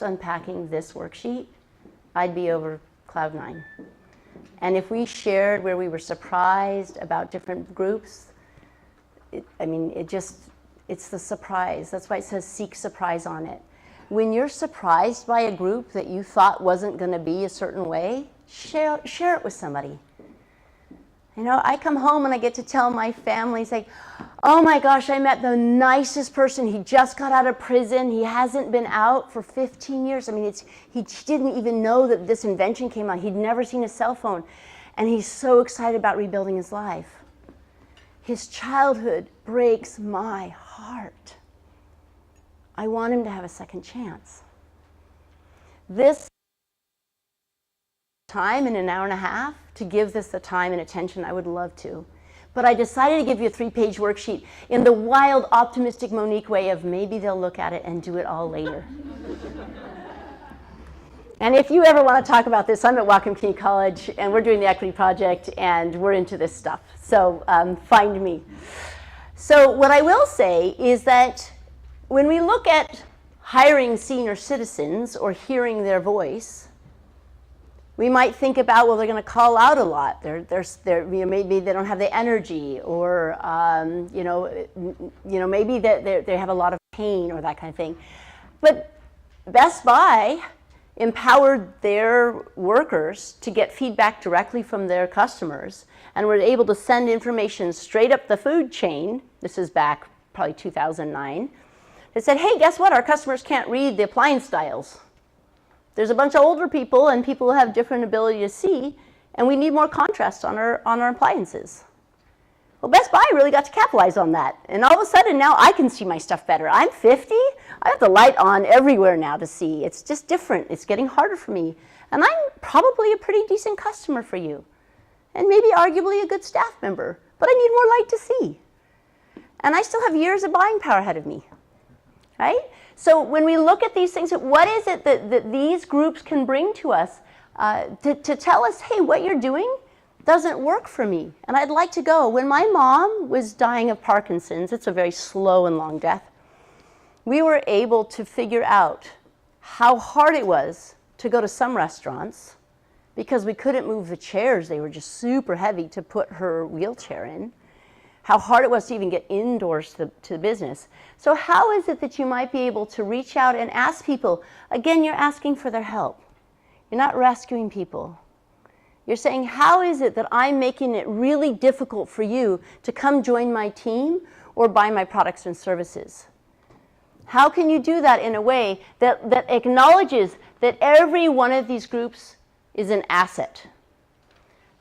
unpacking this worksheet, I'd be over cloud 9. And if we shared where we were surprised about different groups, it's the surprise. That's why it says seek surprise on it. When you're surprised by a group that you thought wasn't going to be a certain way, share it with somebody. You know, I come home and I get to tell my family, say, oh my gosh, I met the nicest person. He just got out of prison. He hasn't been out for 15 years. I mean, he didn't even know that this invention came out. He'd never seen a cell phone. And he's so excited about rebuilding his life. His childhood breaks my heart. I want him to have a second chance. This time in an hour and a half to give this the time and attention, I would love to. But I decided to give you a 3-page worksheet in the wild, optimistic Monique way of maybe they'll look at it and do it all later. And if you ever want to talk about this, I'm at Whatcom Community College, and we're doing the Equity Project, and we're into this stuff. So find me. So what I will say is that when we look at hiring senior citizens or hearing their voice, we might think about, well, they're going to call out a lot. Maybe they don't have the energy, or maybe they have a lot of pain or that kind of thing. But Best Buy empowered their workers to get feedback directly from their customers, and were able to send information straight up the food chain. This is back probably 2009. They said, hey, guess what? Our customers can't read the appliance styles. There's a bunch of older people and people who have different ability to see, and we need more contrast on our appliances. Well, Best Buy really got to capitalize on that. And all of a sudden now I can see my stuff better. I'm 50. I have the light on everywhere now to see. It's just different. It's getting harder for me. And I'm probably a pretty decent customer for you. And maybe arguably a good staff member. But I need more light to see. And I still have years of buying power ahead of me. Right? So when we look at these things, what is it that these groups can bring to us to tell us, hey, what you're doing doesn't work for me, and I'd like to go. When my mom was dying of Parkinson's, it's a very slow and long death, we were able to figure out how hard it was to go to some restaurants because we couldn't move the chairs. They were just super heavy to put her wheelchair in. How hard it was to even get indoors to the business. So how is it that you might be able to reach out and ask people? Again, you're asking for their help. You're not rescuing people. You're saying, how is it that I'm making it really difficult for you to come join my team or buy my products and services? How can you do that in a way that acknowledges that every one of these groups is an asset?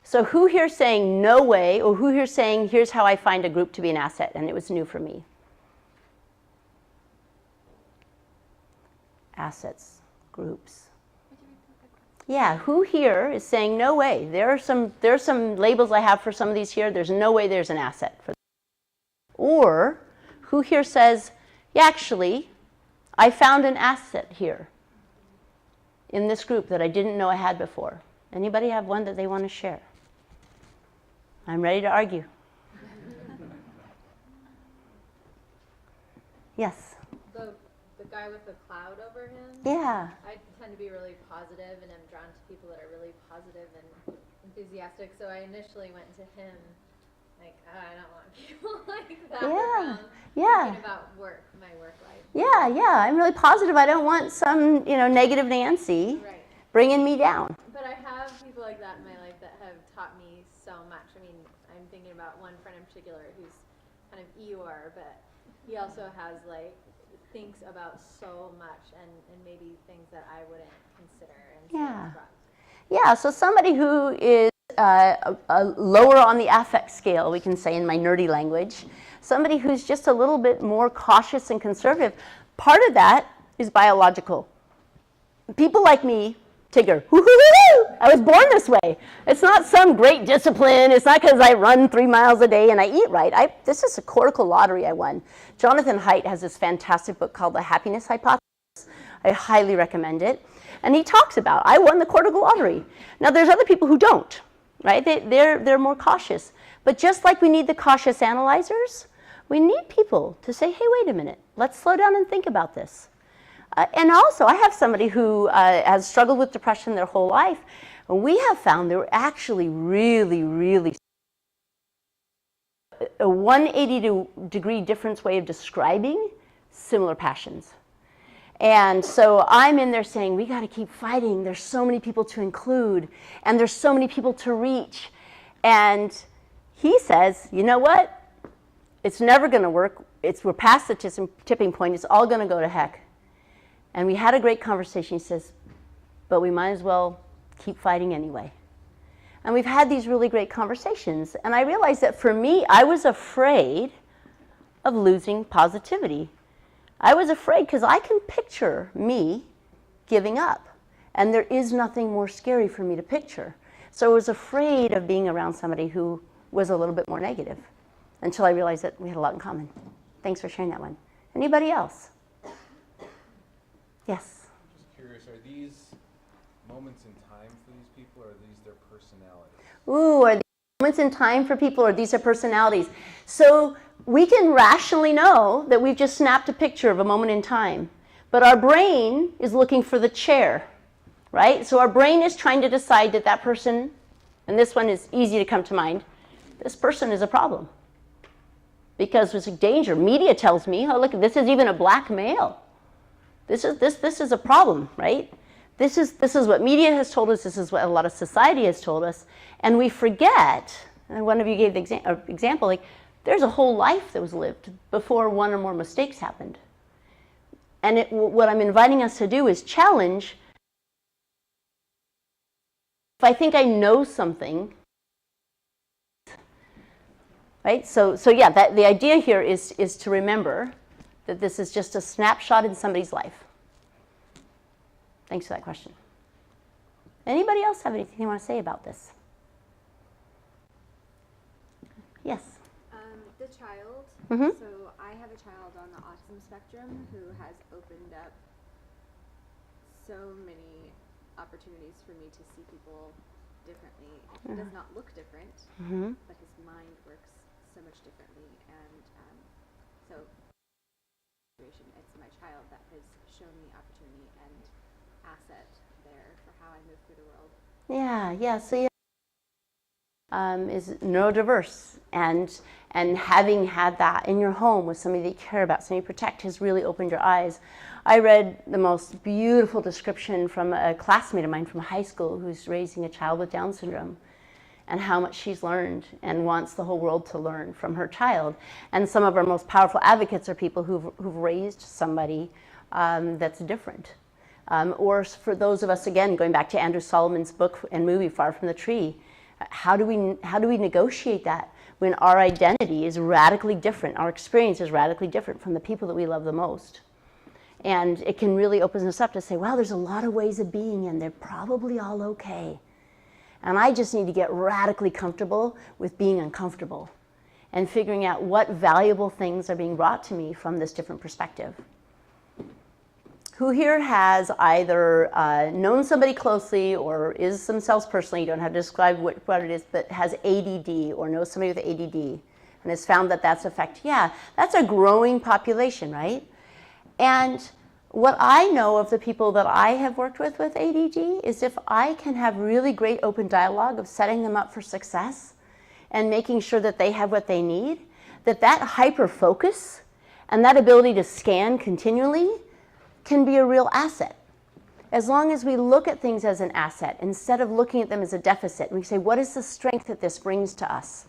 So who here is saying no way, or who here is saying here's how I find a group to be an asset, and it was new for me? Assets, groups. Yeah, who here is saying no way? There are some labels I have for some of these here. There's no way there's an asset for them. Or who here says, yeah, actually, I found an asset here in this group that I didn't know I had before. Anybody have one that they want to share? I'm ready to argue. Yes? The guy with the cloud over him? Yeah. I tend to be really positive, and I'm drawn to people that are really positive and enthusiastic. So I initially went to him like, oh, I don't want people like that around. Yeah. Thinking about work, my work life. Yeah. I'm really positive. I don't want some, negative Nancy bringing me down. But I have people like that in my life that have taught me so much. I mean, I'm thinking about one friend in particular who's kind of Eeyore, but he also has thinks about so much and maybe things that I wouldn't consider. And Yeah, so somebody who is lower on the affect scale, we can say in my nerdy language, somebody who's just a little bit more cautious and conservative, part of that is biological. People like me, Tigger, I was born this way. It's not some great discipline. It's not because I run 3 miles a day and I eat right. This is a cortical lottery I won. Jonathan Haidt has this fantastic book called The Happiness Hypothesis. I highly recommend it. And he talks about, I won the cortical lottery. Now there's other people who don't, right? They're more cautious. But just like we need the cautious analyzers, we need people to say, hey, wait a minute, let's slow down and think about this. And also, I have somebody who has struggled with depression their whole life. And we have found they're actually really a 180-degree difference way of describing similar passions. And so I'm in there saying, we got to keep fighting. There's so many people to include, and there's so many people to reach. And he says, you know what? It's never going to work. We're past the tipping point. It's all going to go to heck. And we had a great conversation. He says, but we might as well keep fighting anyway. And we've had these really great conversations. And I realized that for me, I was afraid of losing positivity. I was afraid because I can picture me giving up. And there is nothing more scary for me to picture. So I was afraid of being around somebody who was a little bit more negative until I realized that we had a lot in common. Thanks for sharing that one. Anybody else? Yes? I'm just curious, are these moments in time for these people, or are these their personalities? Ooh, are these moments in time for people, or these are personalities? So we can rationally know that we've just snapped a picture of a moment in time, but our brain is looking for the chair, right? So our brain is trying to decide that that person, and this one is easy to come to mind, this person is a problem. Because there's a danger. Media tells me, oh, look, this is even a black male. This is a problem, right? This is what media has told us. This is what a lot of society has told us. And we forget, and one of you gave the example, like, there's a whole life that was lived before one or more mistakes happened. And what I'm inviting us to do is challenge. If I think I know something, right? So yeah, the idea here is to remember that this is just a snapshot in somebody's life. Thanks for that question. Anybody else have anything they want to say about this? Yes? The child. Mm-hmm. So I have a child on the autism spectrum who has opened up so many opportunities for me to see people differently. He does not look different, but his mind works so much differently. And so it's my child that has shown me opportunity and asset there for how I move through the world. Yeah. So is neurodiverse, and having had that in your home with somebody that you care about, somebody you protect, has really opened your eyes. I read the most beautiful description from a classmate of mine from high school who's raising a child with Down syndrome, and how much she's learned and wants the whole world to learn from her child. And some of our most powerful advocates are people who've raised somebody that's different. Or for those of us, again, going back to Andrew Solomon's book and movie, Far from the Tree, how do we negotiate that when our identity is radically different, our experience is radically different from the people that we love the most? And it can really open us up to say, wow, there's a lot of ways of being, and they're probably all okay. And I just need to get radically comfortable with being uncomfortable and figuring out what valuable things are being brought to me from this different perspective. Who here has either known somebody closely or is themselves personally, you don't have to describe what it is, but has ADD or knows somebody with ADD and has found that that's effective? Yeah, that's a growing population, right? And what I know of the people that I have worked with ADD is if I can have really great open dialogue of setting them up for success and making sure that they have what they need, that hyper focus and that ability to scan continually can be a real asset. As long as we look at things as an asset instead of looking at them as a deficit, and we say, what is the strength that this brings to us?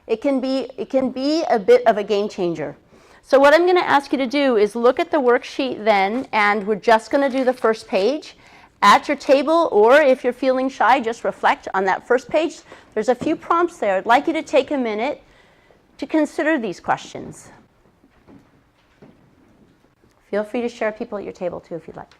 It can be a bit of a game changer. So what I'm going to ask you to do is look at the worksheet then, and we're just going to do the first page. At your table, or if you're feeling shy, just reflect on that first page. There's a few prompts there. I'd like you to take a minute to consider these questions. Feel free to share people at your table too if you'd like.